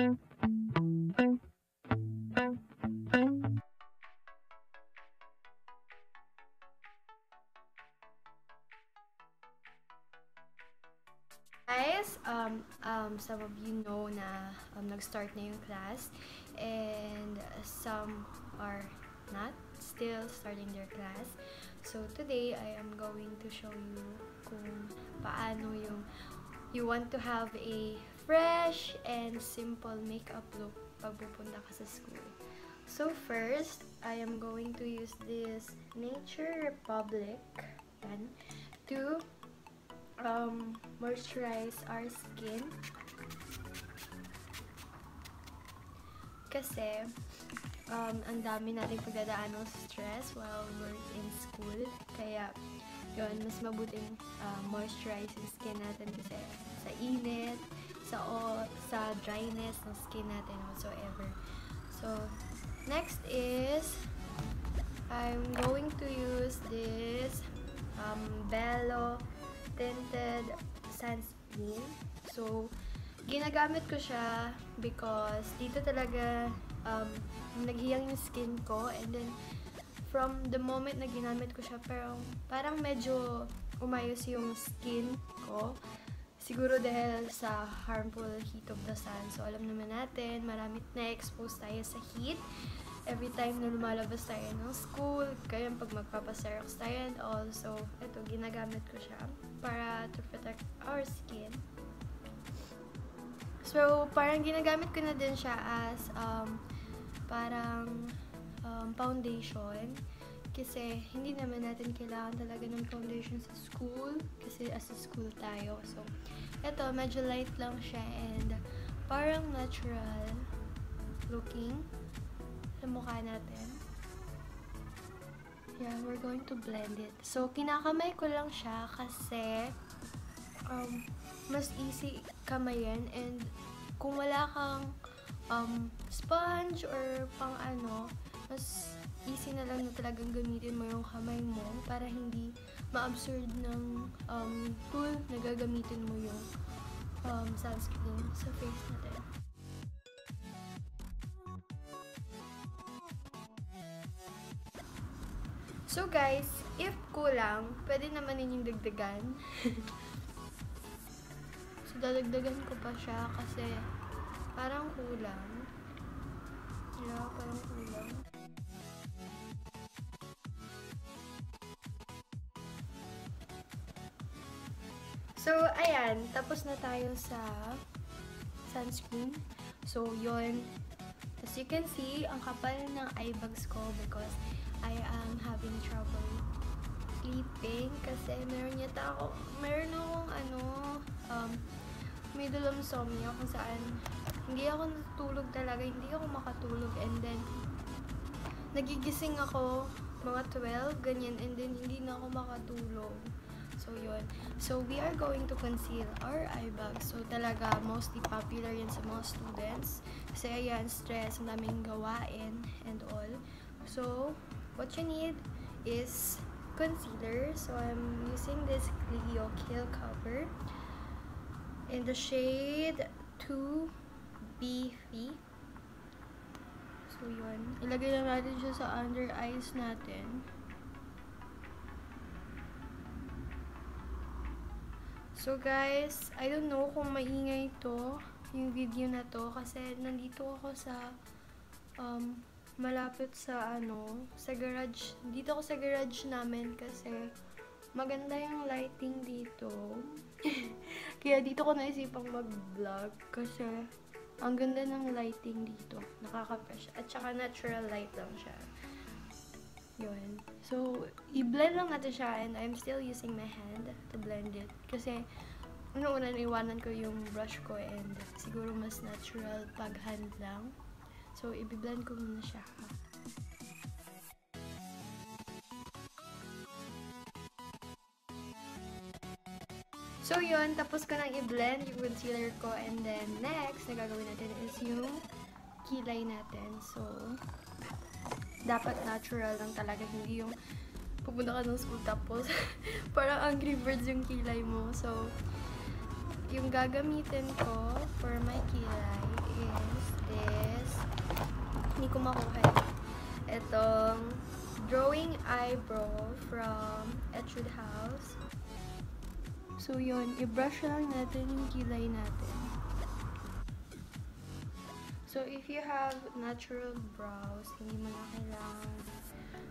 Guys, some of you know na nag-start na yung class and some are not still starting their class. So today I am going to show you kung paano yung you want to have a fresh and simple makeup look pag pupunta ka sa school. So first, I am going to use this Nature Republic to moisturize our skin. Kasi, ang dami nating pagdadaan ng stress while we're in school. Kaya, yun, mas mabuting moisturize yung skin natin kasi sa init, sa dryness ng skin natin whatsoever. So, next is, I'm going to use this Belo Tinted Sunscreen. So, ginagamit ko siya because dito talaga naghiyang yung skin ko, and then from the moment na ginamit ko siya, parang medyo umayos yung skin ko. Siguro dahil sa harmful heat of the sun. So, alam naman natin, marami na-expose tayo sa heat every time na lumalabas tayo ng school, kaya pag magpapaserox tayo and all. So, ito, ginagamit ko siya para to protect our skin. So, parang ginagamit ko na din siya as parang foundation. Kasi, hindi naman natin kailangan talaga ng foundation sa school. Kasi, as a school tayo. So, ito, medyo light lang siya and parang natural looking sa mukha natin. Yeah, we're going to blend it. So, kinakamay ko lang siya kasi mas easy kamayin, and kung wala kang sponge or pang ano, mas easy na lang na talagang gamitin mo yung kamay mo para hindi ma-absorb ng tool na gagamitin mo yung sunscreen sa face natin. So guys, if kulang, pwede naman ninyong dagdagan. So dadagdagan ko pa siya kasi parang kulang. Yeah, parang kulang. So ayan, tapos na tayo sa sunscreen. So yun, as you can see, ang kapal ng eye bags ko because I am having trouble sleeping kasi meron akong middle insomnia kung saan hindi ako natutulog talaga, hindi ako makatulog, and then nagigising ako mga 12, ganyan, and then hindi na ako makatulog. So yun. So we are going to conceal our eye bags. So talaga mostly popular yan sa mga students kasi ayan, stress, ang daming gawain and all. So what you need is concealer. So I'm using this Clío Kill Cover in the shade 2 Beefy. So yun, ilagay lang natin siya sa under eyes natin. So guys, I don't know kung maingay to yung video na to kasi nandito ako sa malapit sa sa garage. Dito ako sa garage namin kasi maganda yung lighting dito. Kaya dito ko naisipang mag-vlog kasi ang ganda ng lighting dito. Nakaka-fresh. At saka natural light lang siya. Yun. So, i-blend lang natin siya, and I'm still using my hand to blend it. Kasi, una naiwanan ko yung brush ko and siguro mas natural pag hand lang. So, i-blend ko muna siya. So, yun. Tapos ko nang i-blend yung concealer ko. And then, next na gagawin natin is yung kilay natin. So, dapat natural lang talaga. Hindi yung pupunta ka ng school tapos parang Angry Birds yung kilay mo. So, yung gagamitin ko for my kilay is ko makuha. Itong Drawing Eyebrow from Etude House. So yun, i-brush lang natin yung kilay natin. So if you have natural brows, hindi mo na kailangan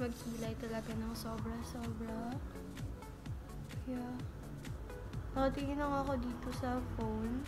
magkilay talaga ng sobra-sobra. Yeah. Nakatingin lang ako dito sa phone.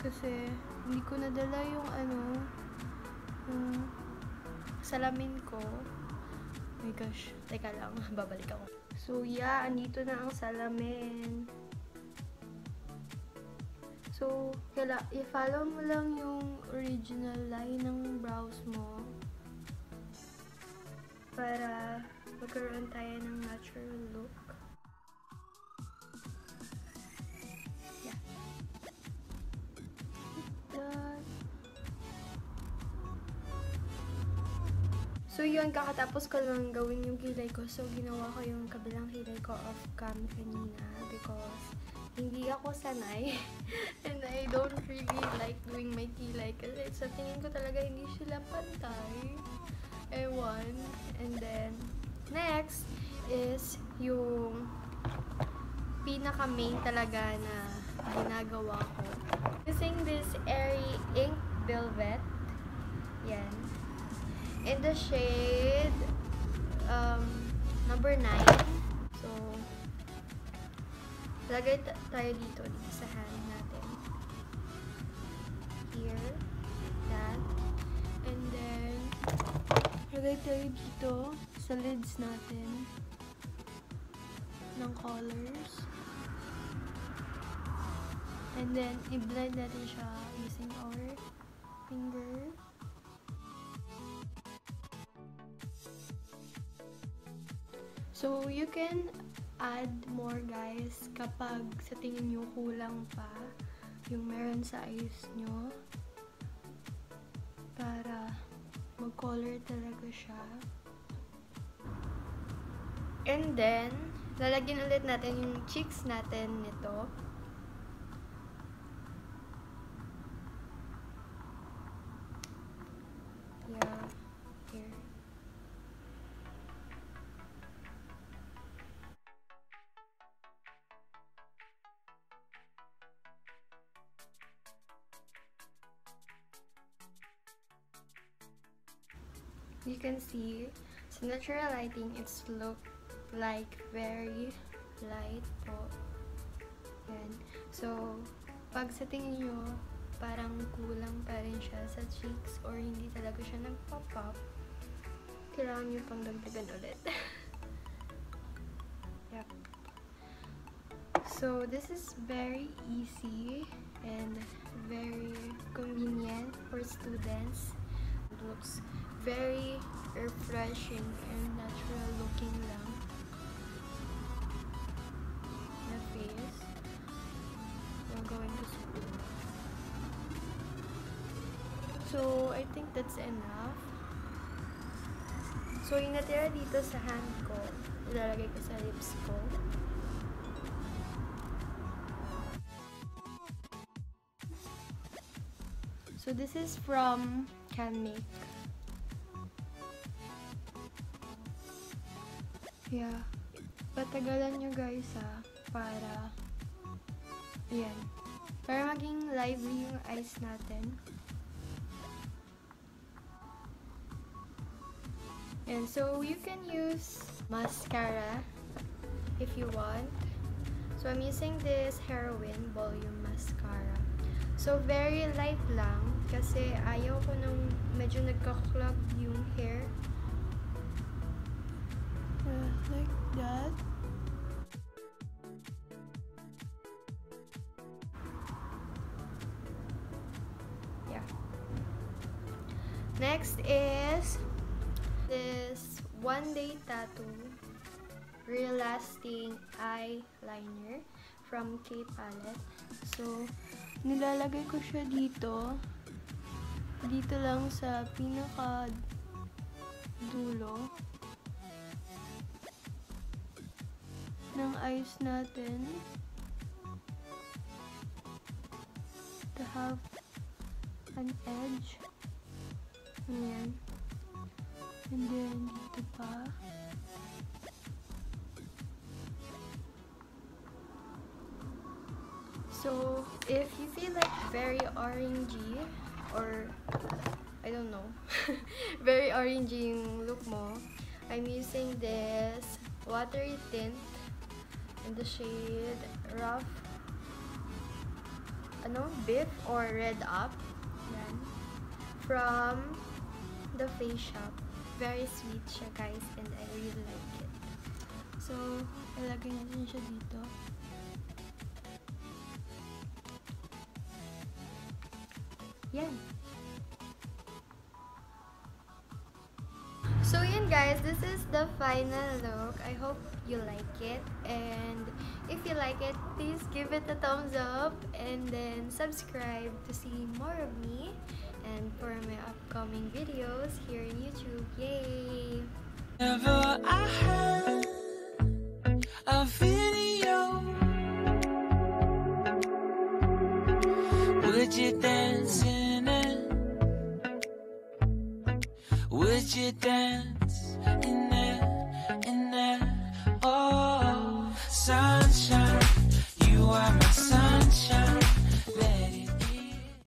Kasi hindi ko nadala yung yung salamin ko. Oh my gosh, teka lang, babalik ako. So yeah, andito na ang salamin. So, i-follow mo lang yung original line ng brows mo para magkaroon tayo ng natural look. Yeah. So yun, kakatapos ko lang gawin yung kilay ko. So ginawa ko yung kabilang kilay ko off cam kanina because hindi ako sanay. And I don't really like doing my kilay kasi sa tingin ko talaga hindi sila pantay. Ewan. And then, next is yung pinaka-main talaga na ginagawa ko. Using this Airy Ink Velvet. Yan. In the shade number 9. So, lagay tayo dito sa hand natin. Here. That. And then, lagay tayo dito sa lids natin ng colors. And then, i-blend natin siya using our finger. So, you can add more guys kapag sa tingin nyo kulang pa yung meron sa eyes nyo para mag-color talaga siya. And then, lalagyan ulit natin yung cheeks natin nito. Yeah, here. You can see, sa natural lighting, it's look like very light po. Yan. So, pag sa tingin nyo, parang kulang pa rin siya sa cheeks or hindi talaga siya nagpop-up, kailangan nyo pang dagdagan ulit. Yep. So, this is very easy and very convenient for students. It looks very refreshing and natural looking lang na face while going to school. So, I think that's enough. So, yung natira dito sa hand ko, ilalagay ko sa lips ko. So, this is from Can Make. Yeah. Patagalan nyo guys para ayan. Para maging lively yung eyes natin. And so you can use mascara if you want. So I'm using this Heroine Volume Mascara. So very light lang kasi ayaw ko nung medyo nagka-clog yung hair. Like that. Yeah. Next is this One Day Tattoo Real Lasting Eyeliner from K Palette. So, nilalagay ko siya dito. Dito lang sa pinaka dulo ng eyes natin to have an edge. Ayan. And then, dito pa. So, if you feel like very orangey, or, I don't know, very orangey yung look mo, I'm using this watery tint in the shade Rough, Beef or Red Up. Yan. From the Face Shop. Very sweet siya, guys, and I really like it. So, ilagay natin siya dito. Yan. So yan, guys, this is the final look. I hope you like it, and if you like it, please give it a thumbs up and then subscribe to see more of me and for my upcoming videos here in YouTube. Yay! Never I had a video. Would you dance in it? Would you dance in